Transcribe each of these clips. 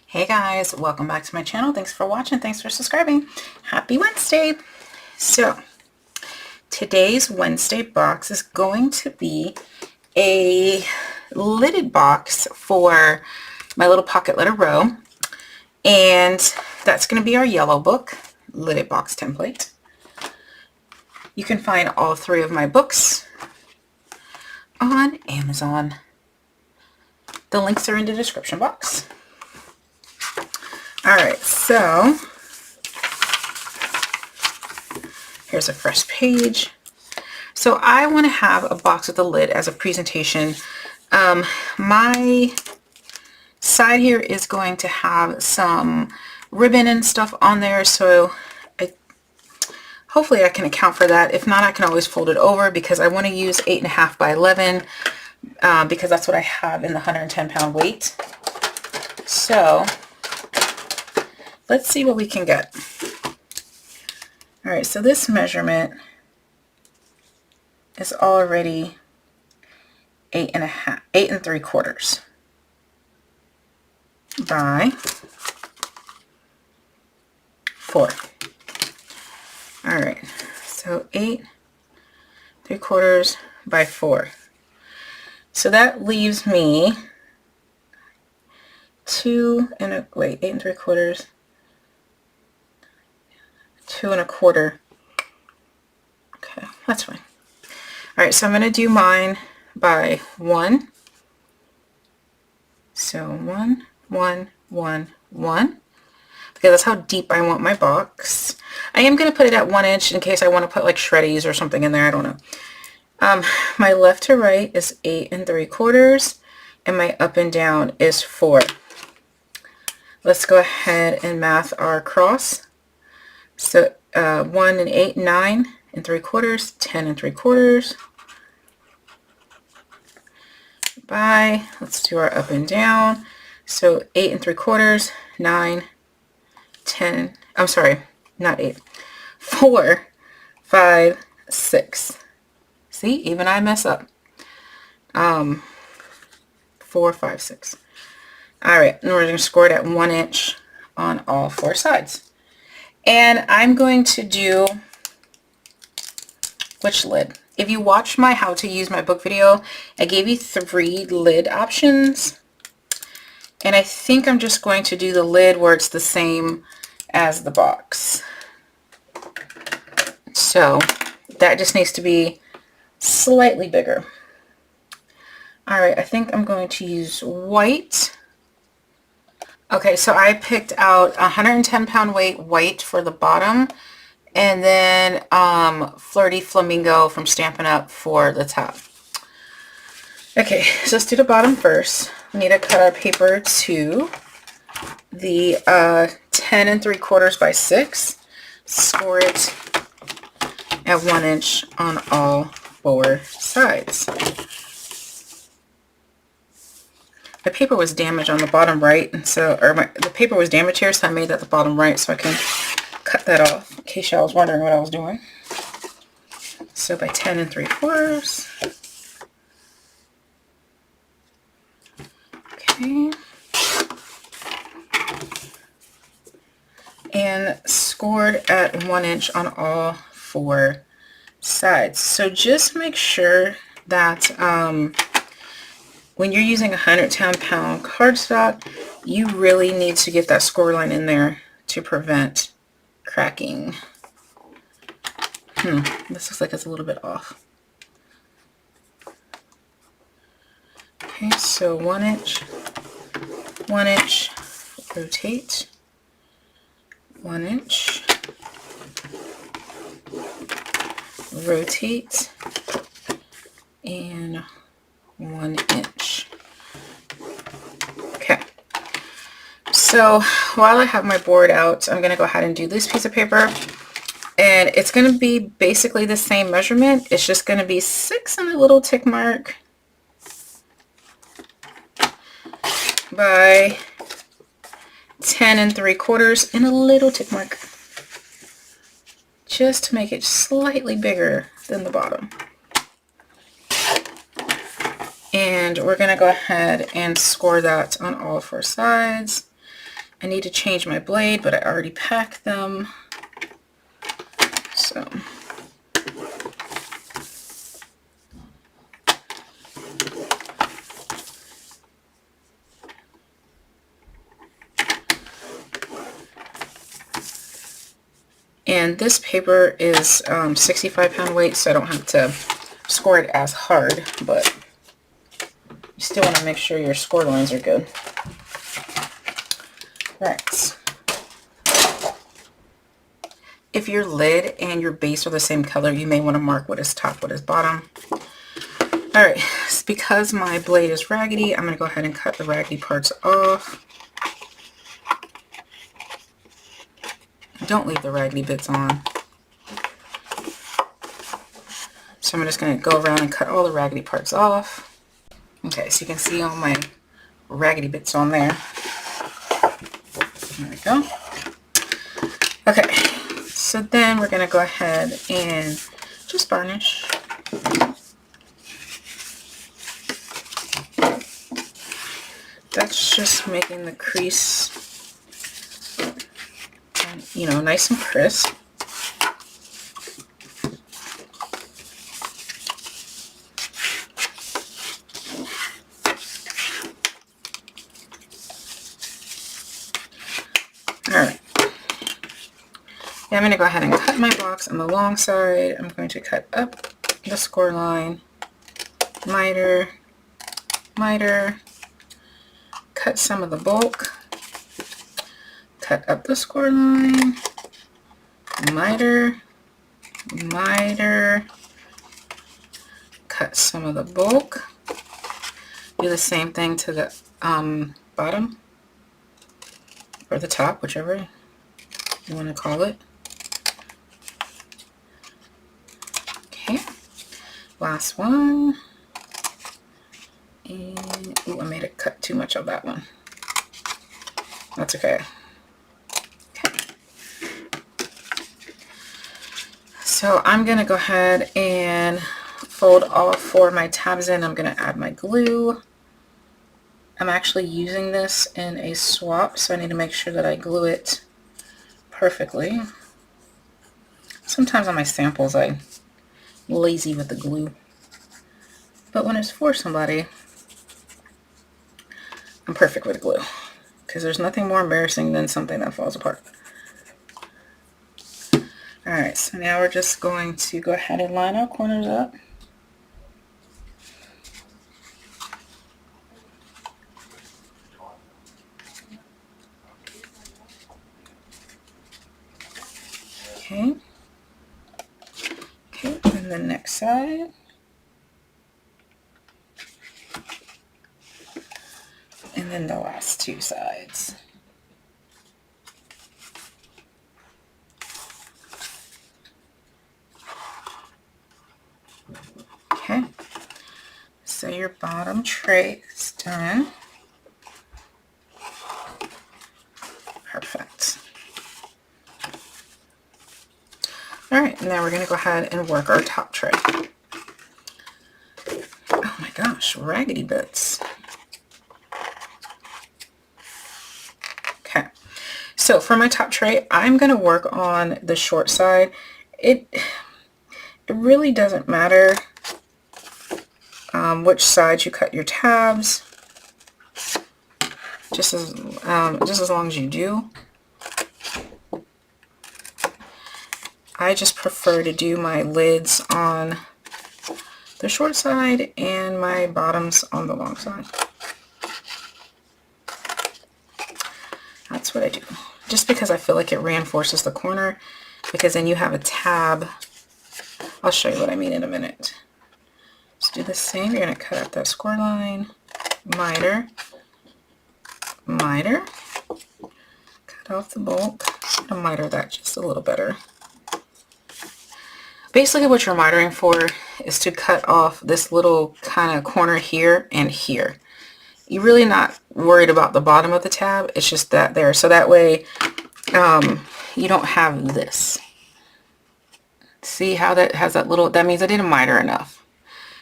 Hey guys, welcome back to my channel. Thanks for watching. Thanks for subscribing. Happy Wednesday. So today's Wednesday box is going to be a lidded box for my little pocket letter row. And that's going to be our yellow book lidded box template. You can find all three of my books on Amazon. The links are in the description box. Alright, so here's a fresh page. So I want to have a box with a lid as a presentation. My side here is going to have some ribbon and stuff on there, so hopefully I can account for that. If not, I can always fold it over because I want to use 8.5 by 11 because that's what I have in the 110-pound weight. So let's see what we can get. All right, so this measurement is already 8 3/4 by 4. All right, so 8 3/4 by 4. So that leaves me 8 3/4, 2 1/4. Okay, that's fine. All right, so I'm going to do mine by 1. So 1, 1, 1, 1, because that's how deep I want my box. I am going to put it at 1 inch in case I want to put like shreddies or something in there. I don't know. My left to right is 8 3/4, and my up and down is 4. Let's go ahead and math our cross. So 1 and 8, 9 3/4, 10 3/4 by, let's do our up and down. So 8 3/4, 9, 10, I'm sorry, not 8, 4, 5, 6. See, even I mess up. 4, 5, 6. All right, and we're going to score it at 1 inch on all 4 sides. And I'm going to do which lid? If you watched my how to use my book video, I gave you 3 lid options. And I think I'm just going to do the lid where it's the same as the box. So that just needs to be slightly bigger. All right, I think I'm going to use white. Okay, so I picked out 110-pound weight white for the bottom, and then Flirty Flamingo from Stampin' Up! For the top. Okay, so let's do the bottom first. We need to cut our paper to the 10 3/4 by 6. Score it at 1 inch on all 4 sides. The paper was damaged on the bottom right, and so, the paper was damaged here, so I made that the bottom right so I can cut that off in case y'all was wondering what I was doing. So by 10 3/4. Okay. And scored at 1 inch on all 4 sides. So just make sure that when you're using 110-pound cardstock, you really need to get that score line in there to prevent cracking. This looks like it's a little bit off. Okay, so 1 inch, 1 inch, rotate, 1 inch, rotate, and 1 inch. Okay, so while I have my board out, I'm going to go ahead and do this piece of paper, and it's going to be basically the same measurement. It's just going to be 6 and a little tick mark by 10 3/4 and a little tick mark, just to make it slightly bigger than the bottom. And we're going to go ahead and score that on all 4 sides. I need to change my blade, but I already packed them. So and this paper is 65-pound weight, so I don't have to score it as hard, but you still want to make sure your score lines are good. Right. If your lid and your base are the same color, you may want to mark what is top, what is bottom. Alright, because my blade is raggedy, I'm going to go ahead and cut the raggedy parts off. Don't leave the raggedy bits on. So I'm just going to go around and cut all the raggedy parts off. Okay, so you can see all my raggedy bits on there. There we go. Okay, so then we're going to go ahead and just varnish. That's just making the crease, you know, nice and crisp. Alright. Now I'm going to go ahead and cut my box on the long side. I'm going to cut up the score line, miter, miter, cut some of the bulk, cut up the score line, miter, miter, cut some of the bulk. Do the same thing to the bottom or the top, whichever you want to call it. Okay, last one. And ooh, I made it cut too much of that one. That's okay. Okay. So I'm going to go ahead and fold all 4 of my tabs in. I'm going to add my glue. I'm actually using this in a swap, so I need to make sure that I glue it perfectly. Sometimes on my samples I'm lazy with the glue, but when it's for somebody, I'm perfect with glue, because there's nothing more embarrassing than something that falls apart. Alright, so now we're just going to go ahead and line our corners up. Okay. Okay, and the next side. And then the last 2 sides. Okay, so your bottom tray is done. Perfect. Alright, now we're going to go ahead and work our top tray. Oh my gosh, raggedy bits. Okay, so for my top tray, I'm going to work on the short side. It really doesn't matter which side you cut your tabs, just as long as you do. I just prefer to do my lids on the short side and my bottoms on the long side. That's what I do, just because I feel like it reinforces the corner, because then you have a tab. I'll show you what I mean in a minute. Let's do the same. You're going to cut out that score line, miter, miter, cut off the bulk. I'm going to miter that just a little better. Basically what you're mitering for is to cut off this little kind of corner here and here. You're really not worried about the bottom of the tab, it's just that there. So that way you don't have this. See how that has that little, that means I didn't miter enough.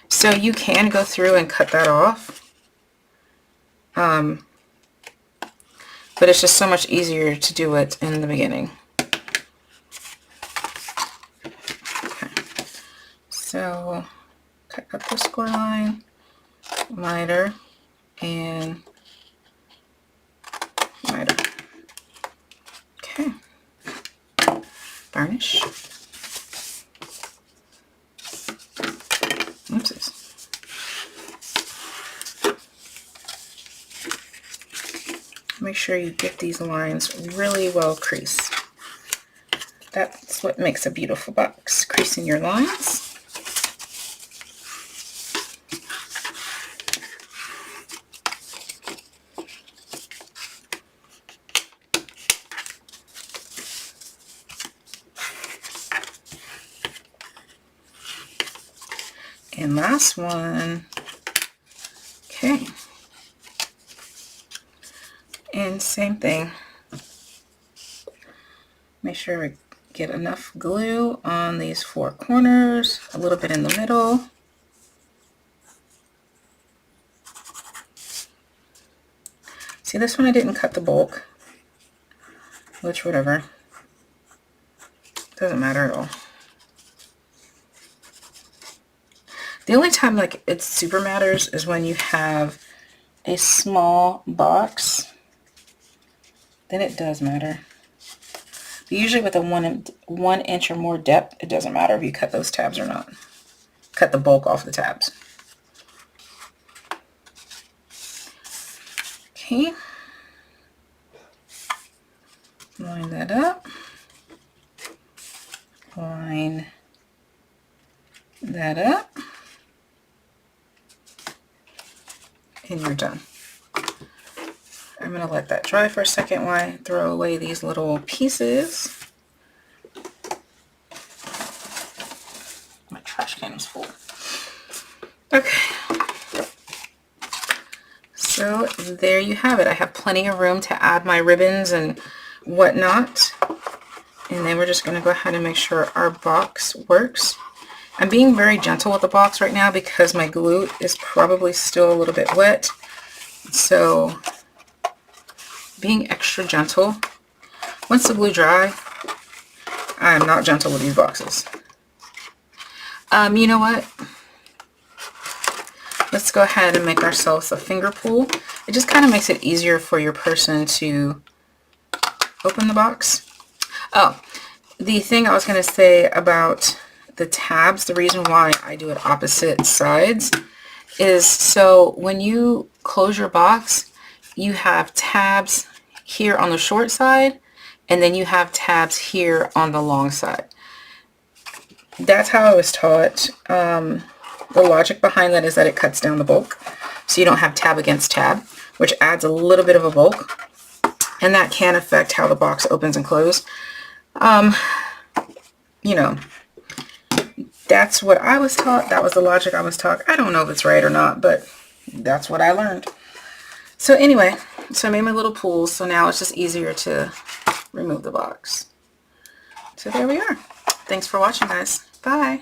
So you can go through and cut that off. but it's just so much easier to do it in the beginning. Okay. So cut up the score line, lighter, and lighter. Okay. Varnish. Oopsies. Make sure you get these lines really well creased. That's what makes a beautiful box, creasing your lines. And last one. Okay. And same thing. Make sure we get enough glue on these 4 corners, a little bit in the middle. See, this one I didn't cut the bulk, which whatever. Doesn't matter at all. The only time like it super matters is when you have a small box. Then it does matter. But usually with a 1 inch or more depth, it doesn't matter if you cut those tabs or not. Cut the bulk off the tabs. Okay. Line that up. Line that up. And you're done. I'm going to let that dry for a second while I throw away these little pieces. My trash can is full. Okay. So there you have it. I have plenty of room to add my ribbons and whatnot. And then we're just going to go ahead and make sure our box works. I'm being very gentle with the box right now because my glue is probably still a little bit wet. So being extra gentle. Once the glue dry, I am not gentle with these boxes. You know what? Let's go ahead and make ourselves a finger pull. It just kind of makes it easier for your person to open the box. Oh, the thing I was going to say about the tabs, the reason why I do it opposite sides is so when you close your box, you have tabs here on the short side, and then you have tabs here on the long side. That's how I was taught. The logic behind that is that it cuts down the bulk, so you don't have tab against tab, which adds a little bit of a bulk, and that can affect how the box opens and closes. You know, that's what I was taught. That was the logic I was taught. I don't know if it's right or not, but that's what I learned. So anyway, so I made my little pools, so now it's just easier to remove the box. So there we are. Thanks for watching, guys. Bye.